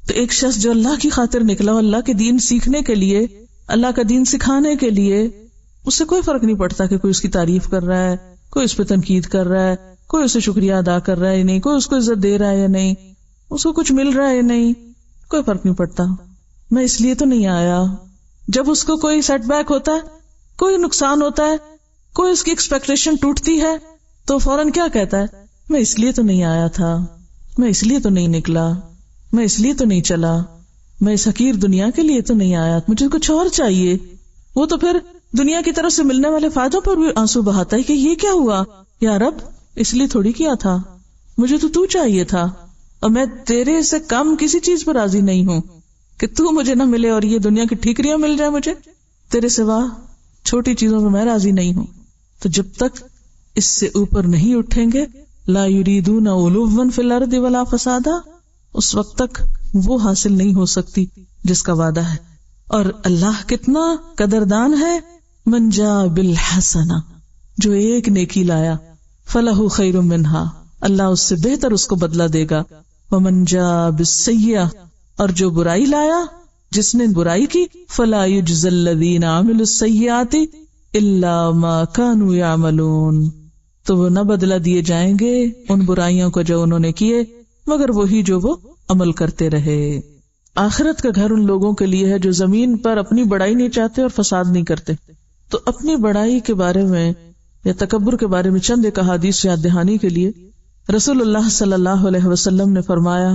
تو ایک شخص جو اللہ کی خاطر نکلا ہو، اللہ کے دین سیکھنے کے لیے، اللہ کا دین سکھانے کے لیے، اس سے کوئی فرق نہیں پڑتا کہ کوئی اس کی تعریف کر رہا ہے، کوئی اس پہ تنقید کر رہا ہے، کوئی اسے شکریہ ادا کر رہا ہے یا نہیں، کوئی اس کو عزت دے رہا ہے یا نہیں، اس کو کچھ مل رہا ہے یا نہیں، کوئی فرق نہیں پڑتا. میں اس لیے تو نہیں آیا. جب اس کو کوئی سیٹ بیک ہوتا ہے، کوئی نقصان ہوتا ہے، کوئی اس کی ایکسپیکٹیشن ٹوٹتی ہے تو فوراً کیا کہتا ہے، میں اس لیے تو نہیں آیا تھا، میں اس لیے تو نہیں نکلا، میں اس لیے تو نہیں چلا، میں اس حقیر دنیا کے لیے تو نہیں آیا، مجھے کچھ اور چاہیے. وہ تو پھر دنیا کی طرف سے ملنے والے فائدوں پر بھی آنسو بہاتا ہے کہ یہ کیا ہوا، یا رب اس لیے تھوڑی کیا تھا، مجھے تو چاہیے تھا. اور میں تیرے سے کم کسی چیز پر راضی نہیں ہوں کہ تو مجھے نہ ملے اور یہ دنیا کی ٹھیکریاں مل جائے مجھے. تیرے سوا چھوٹی چیزوں میں میں راضی نہیں ہوں. تو جب تک اس سے اوپر نہیں اٹھیں گے، لا یریدون علوا فی الارض ولا فسادا، اس وقت تک وہ حاصل نہیں ہو سکتی جس کا وعدہ ہے. اور اللہ کتنا قدردان ہے، من جاء بالحسنہ، جو ایک نیکی لایا، فلہ خیر منہا، اللہ اس سے بہتر اس کو بدلہ دے گا. ومن جاء بالسیئہ، اور جو برائی لایا، جس نے برائی کی، فلا یجزی الذین عملوا السیئات الا ما كانوا یعملون، تو وہ نہ بدلہ دیے جائیں گے ان برائیوں کو جو انہوں نے کیے مگر وہی جو وہ عمل کرتے رہے. آخرت کا گھر ان لوگوں کے لیے ہے جو زمین پر اپنی بڑائی نہیں چاہتے اور فساد نہیں کرتے. تو اپنی بڑائی کے بارے میں یا تکبر کے بارے میں چند ایک احادیث یاد دہانی کے لیے رسول اللہ صلی اللہ علیہ وسلم نے فرمایا،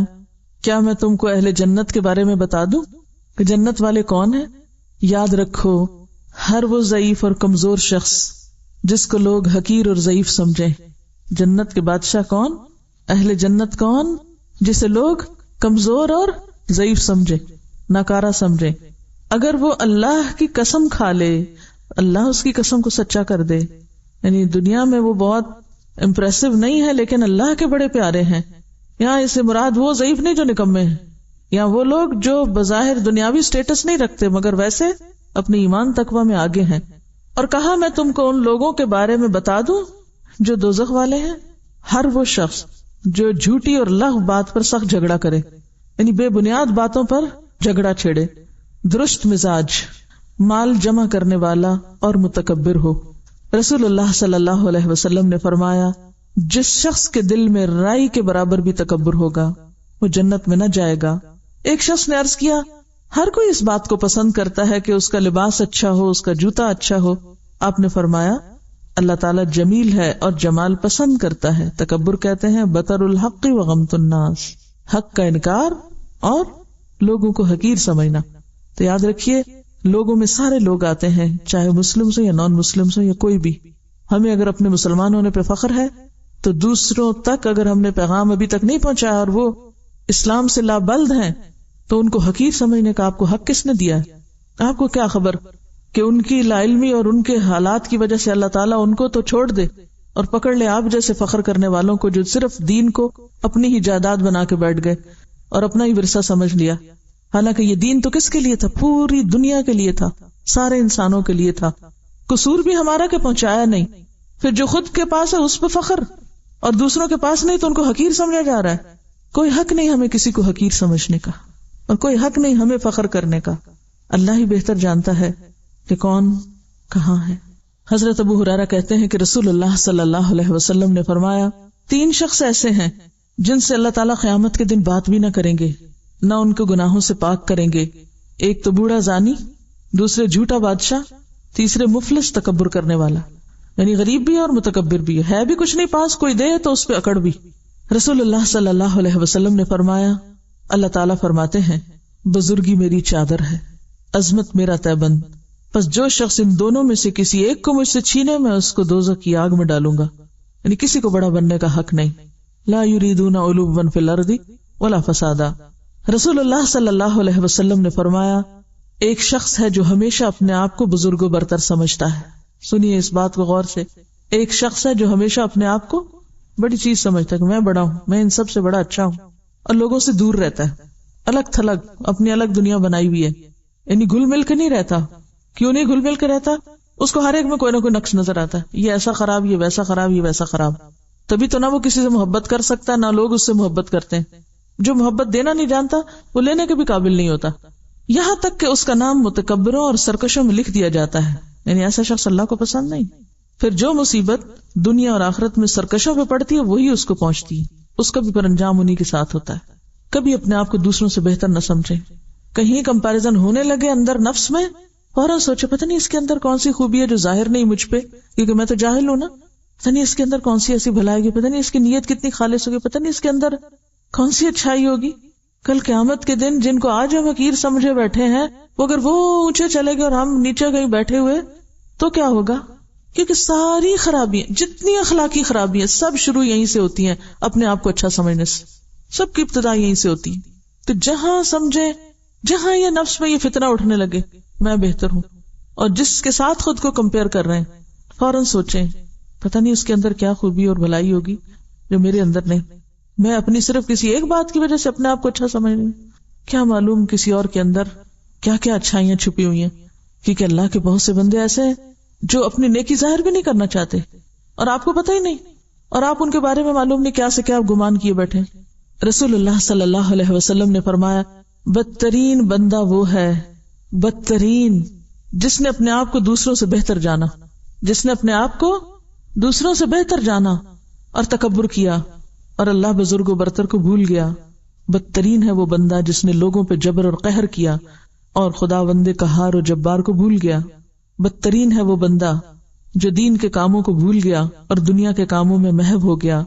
کیا میں تم کو اہل جنت کے بارے میں بتا دوں کہ جنت والے کون ہیں؟ یاد رکھو، ہر وہ ضعیف اور کمزور شخص جس کو لوگ حقیر اور ضعیف سمجھیں. جنت کے بادشاہ کون؟ اہل جنت کون؟ جسے لوگ کمزور اور ضعیف سمجھے، ناکارہ سمجھے. اگر وہ اللہ کی قسم کھا لے، اللہ اس کی قسم کو سچا کر دے، یعنی دنیا میں وہ بہت امپریسو نہیں ہے لیکن اللہ کے بڑے پیارے ہیں. یہاں اسے مراد وہ ضعیف نہیں جو نکمے ہیں، یا وہ لوگ جو بظاہر دنیاوی سٹیٹس نہیں رکھتے مگر ویسے اپنے ایمان تقوی میں آگے ہیں. اور کہا میں تم کو ان لوگوں کے بارے میں بتا دوں جو دوزخ والے ہیں، ہر وہ شخص جو جھوٹی اور لغو بات پر سخت جھگڑا کرے، یعنی بے بنیاد باتوں پر جھگڑا چھیڑے، درست مزاج، مال جمع کرنے والا اور متکبر ہو. رسول اللہ صلی اللہ علیہ وسلم نے فرمایا، جس شخص کے دل میں رائی کے برابر بھی تکبر ہوگا وہ جنت میں نہ جائے گا. ایک شخص نے عرض کیا، ہر کوئی اس بات کو پسند کرتا ہے کہ اس کا لباس اچھا ہو، اس کا جوتا اچھا ہو. آپ نے فرمایا، اللہ تعالیٰ جمیل ہے اور جمال پسند کرتا ہے. تکبر کہتے ہیں بطر الحق و غمط الناس، حق کا انکار اور لوگوں کو حقیر سمجھنا. تو یاد رکھیے، لوگوں میں سارے لوگ آتے ہیں، چاہے مسلم ہو یا نان مسلم ہو یا کوئی بھی. ہمیں اگر اپنے مسلمان ہونے پہ فخر ہے تو دوسروں تک اگر ہم نے پیغام ابھی تک نہیں پہنچایا اور وہ اسلام سے لابلد ہیں تو ان کو حقیر سمجھنے کا آپ کو حق کس نے دیا ہے؟ آپ کو کیا خبر کہ ان کی لا علمی اور ان کے حالات کی وجہ سے اللہ تعالیٰ ان کو تو چھوڑ دے اور پکڑ لے آپ جیسے فخر کرنے والوں کو جو صرف دین کو اپنی ہی جائیداد بنا کے بیٹھ گئے اور اپنا ہی ورثہ سمجھ لیا. حالانکہ یہ دین تو کس کے لیے تھا؟ پوری دنیا کے لیے تھا، سارے انسانوں کے لیے تھا. قصور بھی ہمارا کہ پہنچایا نہیں. پھر جو خود کے پاس ہے اس پہ فخر اور دوسروں کے پاس نہیں تو ان کو حقیر سمجھا جا رہا ہے. کوئی حق نہیں ہمیں کسی کو حقیر سمجھنے کا اور کوئی حق نہیں ہمیں فخر کرنے کا. اللہ ہی بہتر جانتا ہے کہ کون کہاں ہے. حضرت ابو ہریرہ کہتے ہیں کہ رسول اللہ صلی اللہ علیہ وسلم نے فرمایا، 3 شخص ایسے ہیں جن سے اللہ تعالیٰ قیامت کے دن بات بھی نہ کریں گے، نہ ان کو گناہوں سے پاک کریں گے. ایک تو بوڑھا زانی، دوسرے جھوٹا بادشاہ، تیسرے مفلس تکبر کرنے والا، یعنی غریب بھی اور متکبر بھی ہے بھی کچھ نہیں پاس، کوئی دے تو اس پہ اکڑ بھی. رسول اللہ صلی اللہ علیہ وسلم نے فرمایا، اللہ تعالیٰ فرماتے ہیں، بزرگی میری چادر ہے، عظمت میرا تہبند، پس جو شخص ان دونوں میں سے کسی ایک کو مجھ سے چھینے میں اس کو دوزخ کی آگ میں ڈالوں گا. یعنی کسی کو بڑا بننے کا حق نہیں. لا یریدون علوا فی الارض ولا فسادا. رسول اللہ صلی اللہ علیہ وسلم نے فرمایا، ایک شخص ہے جو ہمیشہ اپنے آپ کو بزرگ و برتر سمجھتا ہے. سنیے اس بات کو غور سے. ایک شخص ہے جو ہمیشہ اپنے آپ کو بڑی چیز سمجھتا ہے کہ میں بڑا ہوں، میں ان سب سے بڑا اچھا ہوں، اور لوگوں سے دور رہتا ہے، الگ تھلگ اپنی الگ دنیا بنائی ہوئی ہے. یعنی گھل مل کے نہیں رہتا. کیوں نہیں گھل مل کے رہتا؟ اس کو ہر ایک میں کوئی نہ کوئی نقص نظر آتا ہے، یہ ایسا خراب، یہ ویسا خراب، یہ ویسا خراب. تبھی تو نہ وہ کسی سے محبت کر سکتا، نہ لوگ اس سے محبت کرتے ہیں. جو محبت دینا نہیں جانتا وہ لینے کے بھی قابل نہیں ہوتا. یہاں تک کہ اس کا نام متکبروں اور سرکشوں میں لکھ دیا جاتا ہے. یعنی ایسا شخص اللہ کو پسند نہیں. پھر جو مصیبت دنیا اور آخرت میں سرکشوں پہ پڑتی ہے وہی اس کو پہنچتی ہے، اس کا بھی پر انجام انہی کے ساتھ ہوتا ہے. کبھی اپنے آپ کو دوسروں سے بہتر نہ سمجھے. کہیں کمپیریزن ہونے لگے اندر نفس میں، فوراً سوچے پتہ نہیں اس کے اندر کون سی خوبی ہے جو ظاہر نہیں مجھ پہ، کیونکہ میں تو جاہل ہوں نا. پتہ نہیں اس کے اندر کون سی ایسی بھلائی ہوگی، پتہ نہیں اس کی نیت کتنی خالص ہوگی، پتہ نہیں اس کے اندر کون سی اچھائی ہوگی. کل قیامت کے دن جن کو آج ہم حقیر سمجھے بیٹھے ہیں وہ اگر وہ اونچے چلے گئے اور ہم نیچے کہیں بیٹھے ہوئے تو کیا ہوگا؟ کیونکہ ساری خرابیاں، جتنی اخلاقی خرابیاں، سب شروع یہیں سے ہوتی ہیں، اپنے آپ کو اچھا سمجھنے سے. سب کی ابتدا یہیں سے ہوتی ہے. تو جہاں سمجھے، جہاں یہ نفس میں یہ فتنہ اٹھنے لگے میں بہتر ہوں، اور جس کے ساتھ خود کو کمپیئر کر رہے ہیں، فوراً سوچیں پتہ نہیں اس کے اندر کیا خوبی اور بھلائی ہوگی جو میرے اندر نہیں. میں اپنی صرف کسی ایک بات کی وجہ سے اپنے آپ کو اچھا سمجھ رہی ہوں، کیا معلوم کسی اور کے اندر کیا کیا اچھائیاں چھپی ہوئی ہیں. کیونکہ اللہ کے بہت سے بندے ایسے ہیں جو اپنی نیکی ظاہر بھی نہیں کرنا چاہتے اور آپ کو پتہ ہی نہیں، اور آپ ان کے بارے میں معلوم نہیں کیا سے کیا گمان کیے بیٹھے. رسول اللہ صلی اللہ علیہ وسلم نے فرمایا بدترین بندہ وہ ہے، بدترین جس نے اپنے آپ کو دوسروں سے بہتر جانا، جس نے اپنے آپ کو دوسروں سے بہتر جانا اور تکبر کیا اور اللہ بزرگ و برتر کو بھول گیا. بدترین ہے وہ بندہ جس نے لوگوں پہ جبر اور قہر کیا اور خداوند قہار و جبار کو بھول گیا. بدترین ہے وہ بندہ جو دین کے کاموں کو بھول گیا اور دنیا کے کاموں میں محو ہو گیا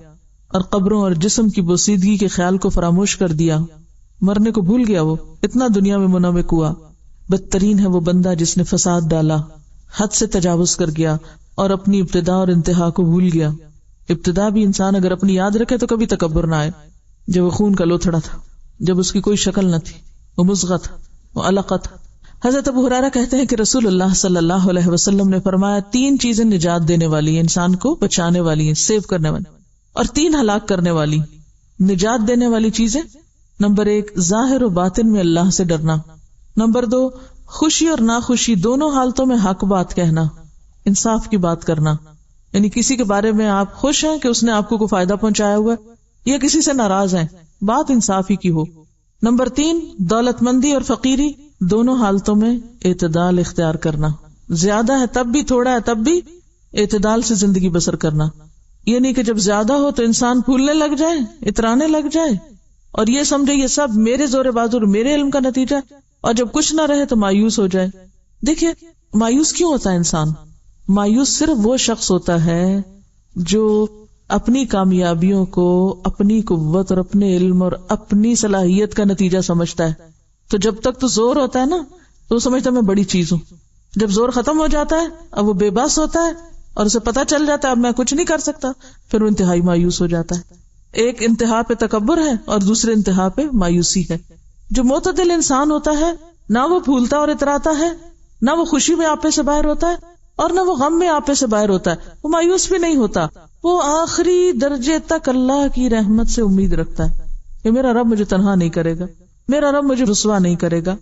اور قبروں اور جسم کی بوسیدگی کے خیال کو فراموش کر دیا، مرنے کو بھول گیا، وہ اتنا دنیا میں منغمک ہوا. بدترین ہے وہ بندہ جس نے فساد ڈالا، حد سے تجاوز کر گیا اور اپنی ابتدا اور انتہا کو بھول گیا. ابتدا بھی انسان اگر اپنی یاد رکھے تو کبھی تکبر نہ آئے. جب وہ خون کا لوتھڑا تھا، جب اس کی کوئی شکل نہ تھی، وہ مزغہ تھا، وہ علقہ تھا. حضرت ابو ہریرہ کہتے ہیں کہ رسول اللہ صلی اللہ علیہ وسلم نے فرمایا 3 چیزیں نجات دینے والی ہیں، انسان کو بچانے والی ہیں، سیو کرنے والی، اور 3 ہلاک کرنے والی. نجات دینے والی چیزیں، نمبر 1 ظاہر و باطن میں اللہ سے ڈرنا، نمبر 2 خوشی اور ناخوشی دونوں حالتوں میں حق بات کہنا، انصاف کی بات کرنا، یعنی کسی کے بارے میں آپ خوش ہیں کہ اس نے آپ کو کوئی فائدہ پہنچایا ہوا ہے یا کسی سے ناراض ہیں، بات انصاف ہی کی ہو. نمبر 3 دولت مندی اور فقیری دونوں حالتوں میں اعتدال اختیار کرنا، زیادہ ہے تب بھی، تھوڑا ہے تب بھی اعتدال سے زندگی بسر کرنا. یہ نہیں کہ جب زیادہ ہو تو انسان پھولنے لگ جائے، اترانے لگ جائے اور یہ سمجھے یہ سب میرے زور بازو اور میرے علم کا نتیجہ، اور جب کچھ نہ رہے تو مایوس ہو جائے. دیکھیے مایوس کیوں ہوتا ہے انسان؟ مایوس صرف وہ شخص ہوتا ہے جو اپنی کامیابیوں کو اپنی قوت اور اپنے علم اور اپنی صلاحیت کا نتیجہ سمجھتا ہے. تو جب تک تو زور ہوتا ہے نا تو وہ سمجھتا ہے میں بڑی چیز ہوں. جب زور ختم ہو جاتا ہے اب وہ بے بس ہوتا ہے اور اسے پتہ چل جاتا ہے اب میں کچھ نہیں کر سکتا، پھر وہ انتہائی مایوس ہو جاتا ہے. ایک انتہا پہ تکبر ہے اور دوسرے انتہا پہ مایوسی ہے. جو معتدل انسان ہوتا ہے نہ وہ پھولتا اور اتراتا ہے، نہ وہ خوشی میں آپے سے باہر ہوتا ہے اور نہ وہ غم میں آپے سے باہر ہوتا ہے. وہ مایوس بھی نہیں ہوتا، وہ آخری درجے تک اللہ کی رحمت سے امید رکھتا ہے کہ میرا رب مجھے تنہا نہیں کرے گا، میرا رب مجھے رسوا نہیں کرے گا،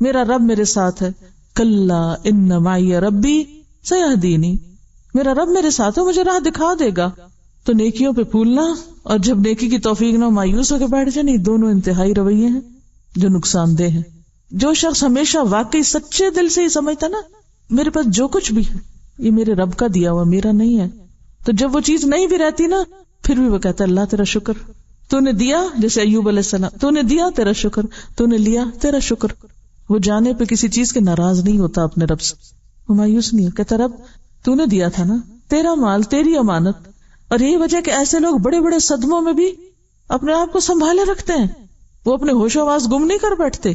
میرا رب میرے ساتھ ہے. کلا ان معی ربی سیہدینی، میرا رب میرے ساتھ ہے، مجھے راہ دکھا دے گا. تو نیکیوں پہ پھولنا اور جب نیکی کی توفیق نہ مایوس ہو کے بیٹھ جائے، نہیں، دونوں انتہائی رویے ہیں جو نقصان دہ ہیں. جو شخص ہمیشہ واقعی سچے دل سے ہی سمجھتا نا میرے پاس جو کچھ بھی ہے یہ میرے رب کا دیا ہوا، میرا نہیں ہے، تو جب وہ چیز نہیں بھی رہتی نا پھر بھی وہ کہتا ہے اللہ تیرا شکر، تو نے دیا، جیسے ایوب علیہ السلام، تو نے دیا تیرا شکر، تو نے لیا تیرا شکر. وہ جانے پہ کسی چیز کے ناراض نہیں ہوتا اپنے رب سے، وہ مایوس نہیں، کہتا رب تو نے دیا تھا نا، تیرا مال، تیری امانت. اور یہی وجہ کہ ایسے لوگ بڑے بڑے صدموں میں بھی اپنے آپ کو سنبھالے رکھتے ہیں، وہ اپنے ہوش و آواز گم نہیں کر بیٹھتے،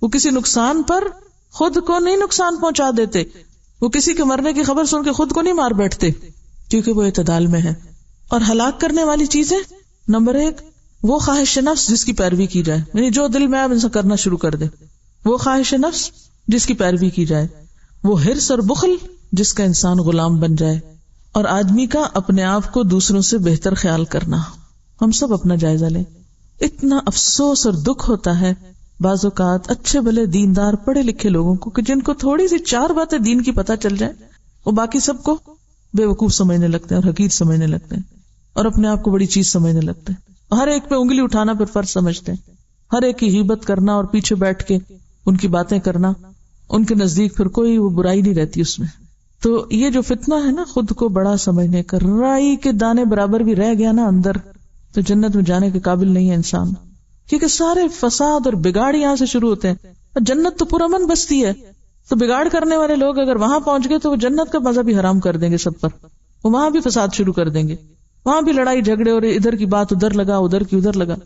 وہ کسی نقصان پر خود کو نہیں نقصان پہنچا دیتے، وہ کسی کے مرنے کی خبر سن کے خود کو نہیں مار بیٹھتے، کیونکہ وہ اعتدال میں ہے. اور ہلاک کرنے والی چیزیں، نمبر 1 وہ خواہش نفس جس کی پیروی کی جائے، یعنی جو دل میں آپ انسان کرنا شروع کر دے، وہ خواہش نفس جس کی پیروی کی جائے، وہ حرص اور بخل جس کا انسان غلام بن جائے، اور آدمی کا اپنے آپ کو دوسروں سے بہتر خیال کرنا. ہم سب اپنا جائزہ لیں. اتنا افسوس اور دکھ ہوتا ہے بعض اوقات اچھے بھلے دیندار پڑھے لکھے لوگوں کو کہ جن کو تھوڑی سی 4 باتیں دین کی پتہ چل جائے وہ باقی سب کو بے وقوف سمجھنے لگتے ہیں اور حقیر سمجھنے لگتے ہیں اور اپنے آپ کو بڑی چیز سمجھنے لگتے ہیں. ہر ایک پہ انگلی اٹھانا پھر فرض سمجھتے ہیں، ہر ایک کی غیبت کرنا اور پیچھے بیٹھ کے ان کی باتیں کرنا، ان کے نزدیک پھر کوئی وہ برائی نہیں رہتی اس میں. تو یہ جو فتنہ ہے نا خود کو بڑا سمجھنے کا، رائی کے دانے برابر بھی رہ گیا نا اندر تو جنت میں جانے کے قابل نہیں ہے انسان، کیونکہ سارے فساد اور بگاڑ یہاں سے شروع ہوتے ہیں. اور جنت تو پرامن بستی ہے، تو بگاڑ کرنے والے لوگ اگر وہاں پہنچ گئے تو وہ جنت کا مزہ بھی حرام کر دیں گے سب پر، وہ وہاں بھی فساد شروع کر دیں گے، وہاں بھی لڑائی جھگڑے اور ادھر کی بات ادھر لگا ادھر کی ادھر لگا،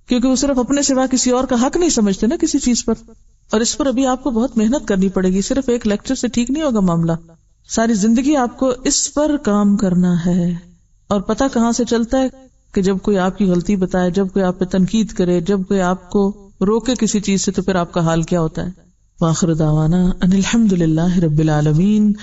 کیونکہ وہ صرف اپنے سوا کسی اور کا حق نہیں سمجھتے نا کسی چیز پر. اور اس پر ابھی آپ کو بہت محنت کرنی پڑے گی، صرف ایک لیکچر سے ٹھیک نہیں ہوگا معاملہ، ساری زندگی آپ کو اس پر کام کرنا ہے. اور پتہ کہاں سے چلتا ہے کہ جب کوئی آپ کی غلطی بتائے، جب کوئی آپ پہ تنقید کرے، جب کوئی آپ کو روکے کسی چیز سے، تو پھر آپ کا حال کیا ہوتا ہے؟ وآخر دعوانا ان الحمد للہ رب العالمین۔